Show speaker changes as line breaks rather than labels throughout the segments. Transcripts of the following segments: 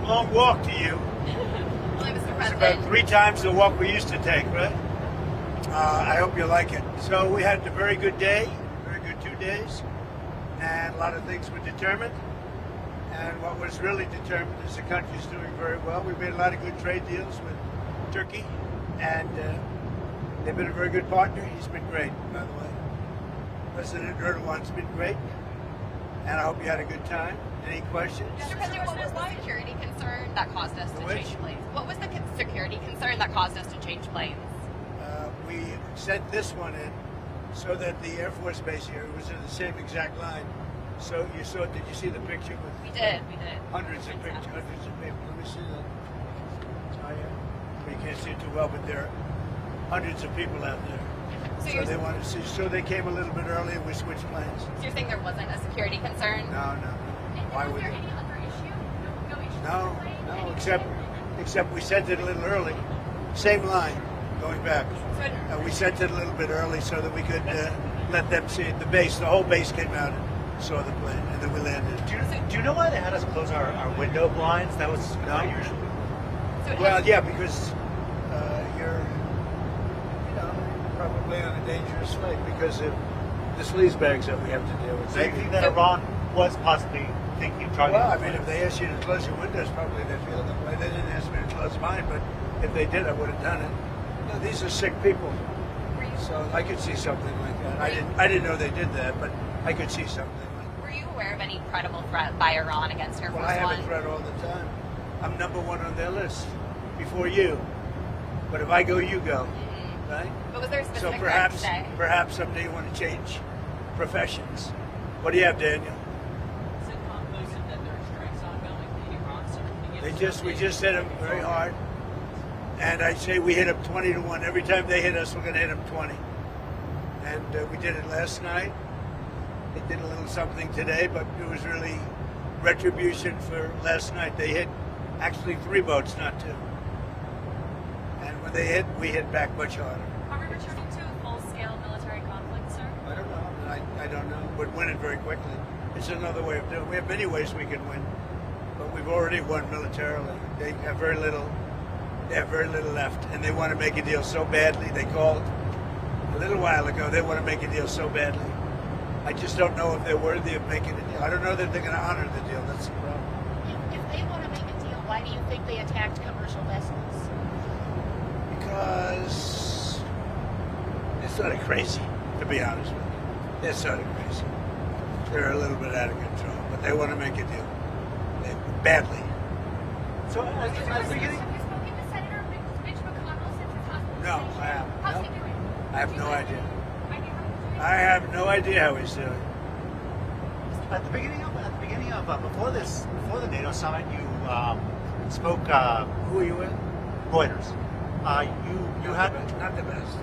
long walk to you.
Well, Mr.
It's
President.
about 3 times the walk we used to take, right? I hope you like it. So we had a very good day, very good 2 days, and a lot of things were determined. And what was really determined is the country's doing very well. We've made a lot of good trade deals with Turkey, and they've been a very good partner. He's been great, by the way. President Erdogan's been great, and I hope you had a good time. Any questions?
Mr. President, what was the security concern that caused us to
Which?
change planes? What was the security concern that caused us to change planes?
We sent this one in so that the Air Force Base here was in the same exact line. So you saw, did you see the picture? With
We did.
Hundreds of pictures, hundreds of people. Let me see that. Oh, yeah. You can't see it too well, but there are hundreds of people out there. So they wanted to see. So they came a little bit early and we switched planes.
So you're saying there wasn't a security concern?
No. Why would
there
they?
any other issue? No issue?
No, except we sent it a little early. Same line going back. We sent it a little bit early so that we could let them see it. The whole base came out and saw the plane, and then we landed.
Do you know why they had us close our window blinds? That was unusual.
Well, yeah, because you're, probably on a dangerous flight because of the sleaze bags that we have to deal with.
So you think that Iran was possibly thinking, targeting?
Well, I mean, if they asked you to close your windows, probably they feel that way. They didn't ask me to close mine, but if they did, I would have done it. These are sick people, so I could see something like that. I didn't know they did that, but I could see something like that.
Were you aware of any credible threat by Iran against Air Force
Well, I have
One?
a threat all the time. I'm number 1 on their list before you. But if I go, you go, right?
But was there a
So
specific threat today?
perhaps someday you want to change professions. What do you have, Daniel?
Is it conclusive that there are strikes ongoing in Iran, sir? Can you give us
We
some
just hit them very hard. And I say we hit them 20 to 1. Every time they hit us, we're going to hit them 20. And we did it last night. They did a little something today, but it was really retribution for last night. They hit actually 3 boats, not 2. And when they hit, we hit back much harder.
Are we returning to a full-scale military conflict, sir?
I don't know. I don't know. We'd win it very quickly. It's another way of doing it. We have many ways we can win, but we've already won militarily. They have very little. They have very little left, and they want to make a deal so badly. They called a little while ago. They want to make a deal so badly. I just don't know if they're worthy of making a deal. I don't know that they're going to honor the deal. That's the problem.
If they want to make a deal, why do you think they attacked commercial vessels?
Because they're sort of crazy, to be honest with you. They're sort of crazy. They're a little bit out of control, but they want to make a deal. Badly.
So at the beginning,
Have you spoken to Senator Mitch McConnell since his hospitalization?
No, I haven't.
How's
No.
he doing?
I have no idea.
I
I have no idea how he's doing.
at the beginning of before the NATO summit, you spoke
Who are you with?
Reuters. You had
Not the best.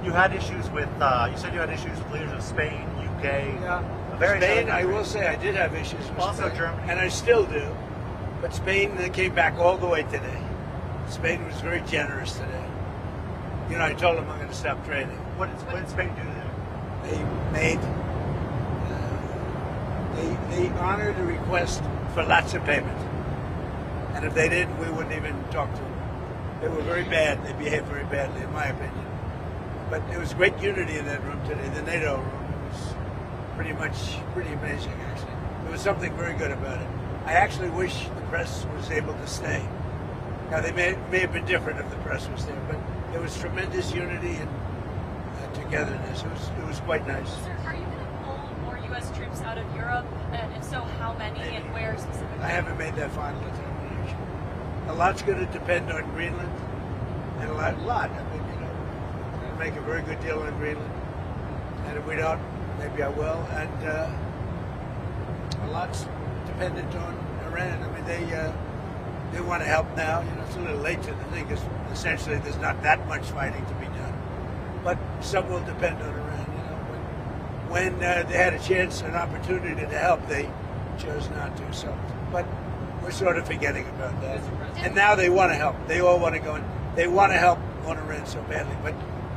you had issues with you said you had issues with leaders of Spain, UK, various
Spain,
other
I will
countries.
say I did have issues with
Also
Spain,
Germany.
and I still do. But Spain came back all the way today. Spain was very generous today. I told them I'm going to stop trading.
What did Spain do there?
They made, they honored a request for lots of payment. And if they didn't, we wouldn't even talk to them. They were very bad. They behaved very badly, in my opinion. But there was great unity in that room today, the NATO room. It was pretty amazing, actually. There was something very good about it. I actually wish the press was able to stay. Now, they may have been different if the press was there, but there was tremendous unity and togetherness. It was quite nice.
Sir, are you going to pull more U.S. troops out of Europe? And if so, how many and where specifically?
I haven't made that final determination. A lot's going to depend on Greenland, and a lot. I mean, we're going to make a very good deal on Greenland, and if we don't, maybe I will. And a lot's dependent on Iran. I mean, they want to help now. It's a little late to the thing because essentially there's not that much fighting to be done. But some will depend on Iran. When they had a chance, an opportunity to help, they chose not to. So, but we're sort of forgetting about that. And now they want to help. They all want to go in. They want to help on Iran so badly, but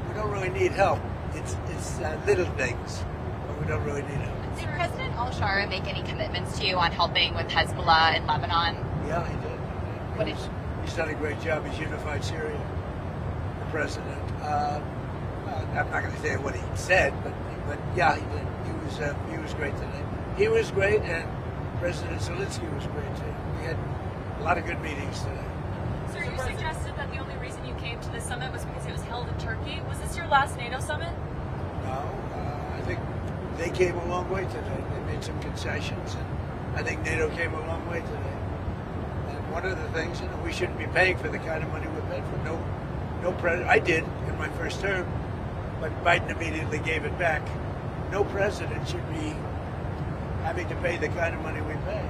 we don't really need help. It's little things, but we don't really need help.
Did President al-Shara make any commitments to you on helping with Hezbollah in Lebanon?
Yeah, he did.
What did-
He's done a great job. He's unified Syria, the president. Well, I'm not going to say what he said, but yeah, he did. He was great today. He was great, and President Zelensky was great too. We had a lot of good meetings today.
Sir, you suggested that the only reason you came to this summit was because it was held in Turkey. Was this your last NATO summit?
No, I think they came a long way today. They made some concessions, and I think NATO came a long way today. And one of the things, we shouldn't be paying for the kind of money we paid for. No president. I did in my first term, but Biden immediately gave it back. No president should be having to pay the kind of money we pay.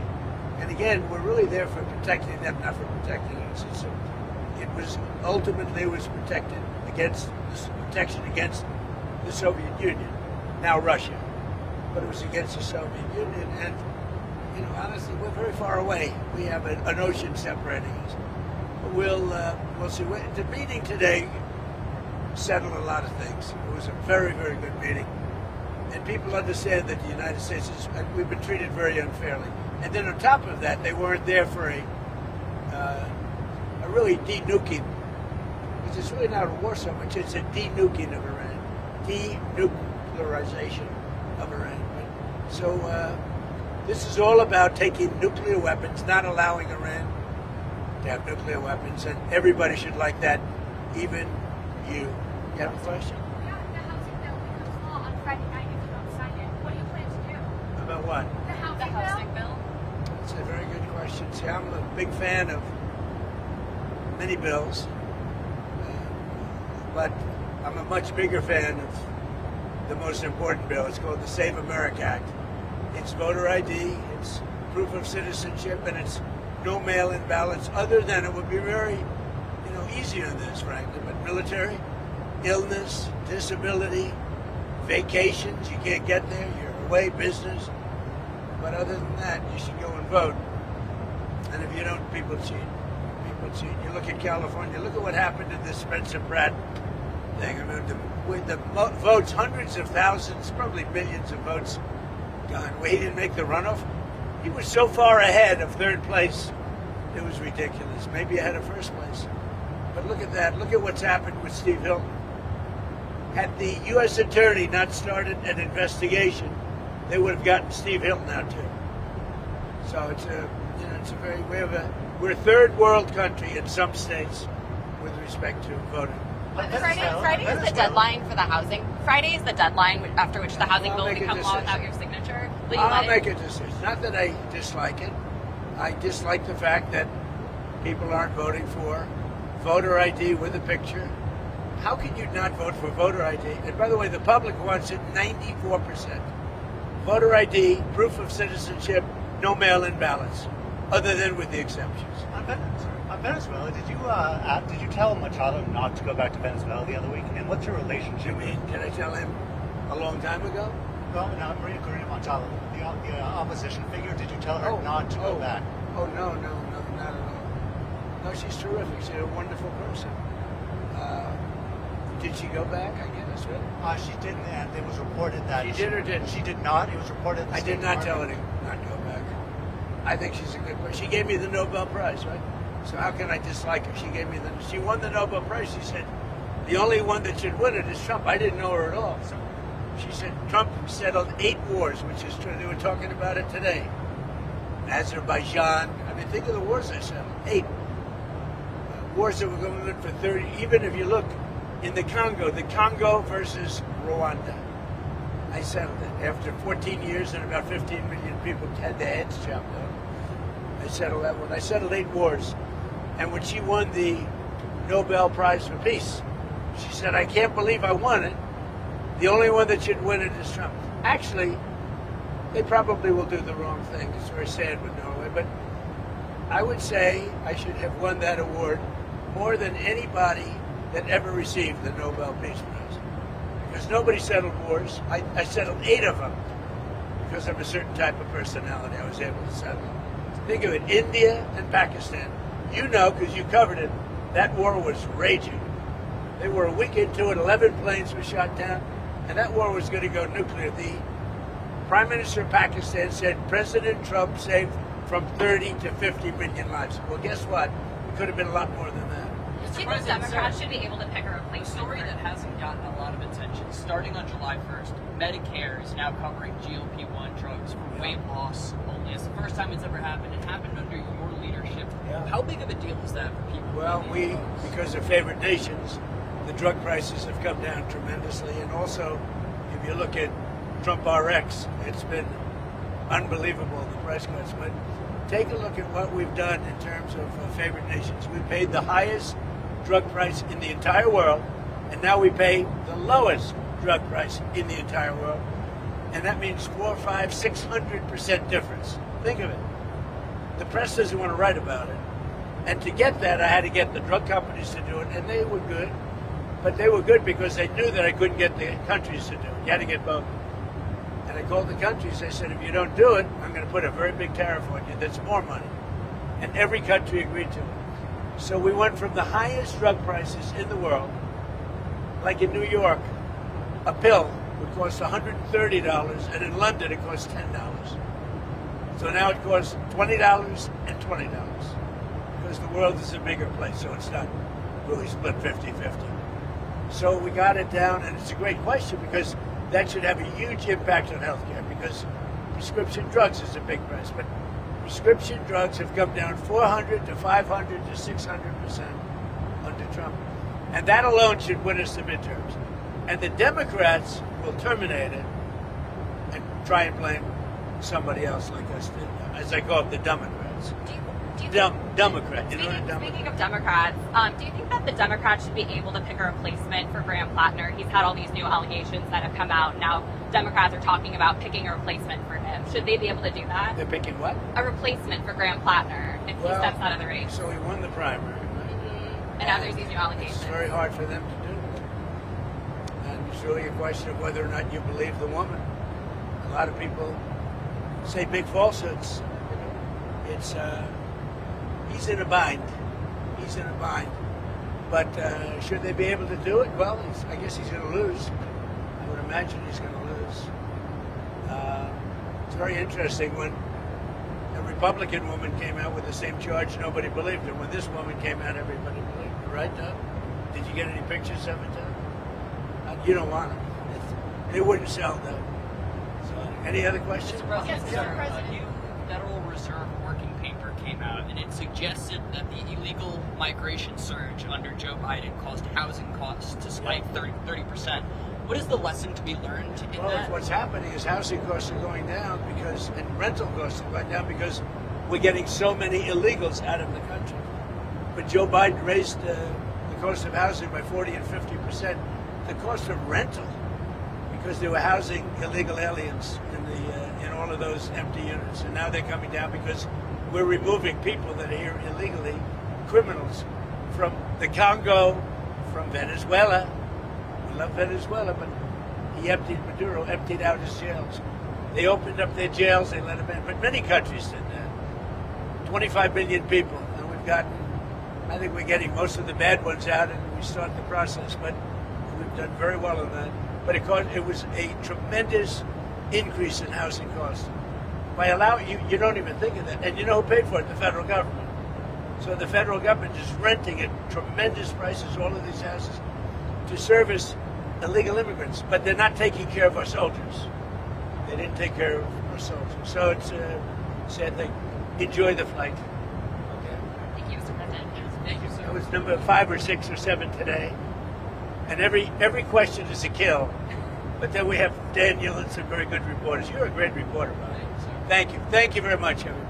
And again, we're really there for protecting them, not for protecting us. It was ultimately protected against protection against the Soviet Union, now Russia, but it was against the Soviet Union. And honestly, we're very far away. We have an ocean separating us. We'll see. The meeting today settled a lot of things. It was a very, very good meeting. And people understand that the United States we've been treated very unfairly. And then on top of that, they weren't there for a really de-nuking, because it's really not a war so much, it's a de-nuking of Iran, denuclearization of Iran. So this is all about taking nuclear weapons, not allowing Iran to have nuclear weapons, and everybody should like that, even you. You have a question?
Yeah, the housing bill becomes law on Friday night if you don't sign it. What do you plan to do?
About what?
The
The
housing
housing
bill?
bill?
That's a very good question. See, I'm a big fan of many bills, but I'm a much bigger fan of the most important bill. It's called the Save America Act. It's voter ID, it's proof of citizenship, and it's no mail-in ballots. Other than it would be very, easy on this, frankly. But military, illness, disability, vacations, you can't get there. You're away, business. But other than that, you should go and vote. And if you don't, people cheat. You look at California. Look at what happened to this Spencer Pratt thing. I mean, with the votes, hundreds of thousands, probably millions of votes gone. Well, he didn't make the runoff. He was so far ahead of third place, it was ridiculous. Maybe ahead of first place. But look at that. Look at what's happened with Steve Hilton. Had the U.S. attorney not started an investigation, they would have gotten Steve Hilton out too. So it's we're a third world country in some states with respect to voting.
Friday is the deadline for the housing. Friday is the deadline after which the housing bill will become law without your signature. Will you
I'll
let
make a decision. Not that I dislike it. I dislike the fact that people aren't voting for voter ID with a picture. How can you not vote for voter ID? And by the way, the public wants it 94%. Voter ID, proof of citizenship, no mail-in ballots, other than with the exceptions.
On Venezuela, did you tell Machado not to go back to Venezuela the other week? And what's your relationship?
You mean, did I tell him a long time ago?
Well, no, Maria Corina Machado, the opposition figure. Did you tell her not to go back?
Oh, no, not at all. No, she's terrific. She's a wonderful person. Did she go back, I guess, right?
She didn't, and it was reported that
She did or didn't?
She did not. It was reported.
I did not tell her to not go back. I think she's a good person. She gave me the Nobel Prize, right? So how can I dislike her? She won the Nobel Prize. She said, the only one that should win it is Trump. I didn't know her at all. So she said Trump settled 8 wars, which is true. They were talking about it today. Azerbaijan. I mean, think of the wars they settled. 8. Wars that were going on for 30. Even if you look in the Congo versus Rwanda. I settled it. After 14 years and about 15 million people had their heads chopped off. I settled that one. I settled 8 wars. And when she won the Nobel Prize for Peace, she said, I can't believe I won it. The only one that should win it is Trump. Actually, they probably will do the wrong thing. It's very sad with Norway. But I would say I should have won that award more than anybody that ever received the Nobel Peace Prize. Because nobody settled wars. I settled 8 of them because of a certain type of personality. I was able to settle. Think of it, India and Pakistan. You know, because you covered it, that war was raging. They were a week into it, 11 planes were shot down, and that war was going to go nuclear. The Prime Minister of Pakistan said President Trump saved from 30 to 50 million lives. Well, guess what? We could have been a lot more than that.
Do you think
President,
Democrats
sir,
should be able to pick a
A
replacement?
story
for-
that hasn't gotten a lot of attention. Starting on July 1st, Medicare is now covering GLP-1 drugs for weight loss only. It's the first time it's ever happened. It happened under your leadership.
Yeah.
How big of a deal is that for people?
Well, we, because of favored nations, the drug prices have come down tremendously. And also, if you look at Trump RX, it's been unbelievable, the price cuts. But take a look at what we've done in terms of favored nations. We paid the highest drug price in the entire world, and now we pay the lowest drug price in the entire world. And that means 4, 5, 600% difference. Think of it. The press doesn't want to write about it. And to get that, I had to get the drug companies to do it, and they were good. But they were good because they knew that I couldn't get the countries to do it. You had to get both. And I called the countries. I said, if you don't do it, I'm going to put a very big tariff on you that's more money. And every country agreed to it. So we went from the highest drug prices in the world, like in New York, a pill would cost $130, and in London it costs $10. So now it costs $20 and $20 because the world is a bigger place, so it's not really split 50-50. So we got it down, and it's a great question because that should have a huge impact on healthcare because prescription drugs is a big price, but prescription drugs have come down 400 to 500 to 600% under Trump. And that alone should win us the midterms. And the Democrats will terminate it and try and blame somebody else like us, as I call them, the Democrats.
Do you
Democrat, you know what a Democrat?
Speaking of Democrats, do you think that the Democrats should be able to pick a replacement for Graham Plattner? He's had all these new allegations that have come out. Now Democrats are talking about picking a replacement for him. Should they be able to do that?
They're picking what?
A replacement for Graham Plattner if he steps out of the race.
So he won the primary.
And now there's these new allegations.
It's very hard for them to do. And it's really a question of whether or not you believe the woman. A lot of people say big falsehoods. It's he's in a bind. He's in a bind. But should they be able to do it? Well, I guess he's going to lose. I would imagine he's going to lose. It's very interesting when a Republican woman came out with the same charge, nobody believed her. When this woman came out, everybody believed her, right, Doug? Did you get any pictures of it, Doug? You don't want them. They wouldn't sell, Doug. So, any other questions?
Mr. President,
Yes,
sir,
Mr. President.
a new Federal Reserve working paper came out, and it suggested that the illegal migration surge under Joe Biden caused housing costs to spike 30%. What is the lesson to be learned in
Well,
that?
what's happening is housing costs are going down because, and rental costs are going down because we're getting so many illegals out of the country. But Joe Biden raised the cost of housing by 40 and 50%. The cost of rental, because they were housing illegal aliens in all of those empty units, and now they're coming down because we're removing people that are here illegally, criminals from the Congo, from Venezuela. We love Venezuela, but Maduro emptied out his jails. They opened up their jails, they let them in. But many countries did that. 25 million people, and I think we're getting most of the bad ones out, and we start the process. But we've done very well on that. But it was a tremendous increase in housing costs. By allowing you don't even think of that. And you know who paid for it? The federal government. So the federal government is renting at tremendous prices all of these houses to service illegal immigrants, but they're not taking care of our soldiers. They didn't take care of our soldiers. So it's a sad thing. Enjoy the flight. Okay.
Thank you, Mr. President.
Thank you, sir.
That was number 5 or 6 or 7 today. And every question is a kill. But then we have Daniel and some very good reporters. You're a great reporter, Bob. Thank you. Thank you very much, everybody.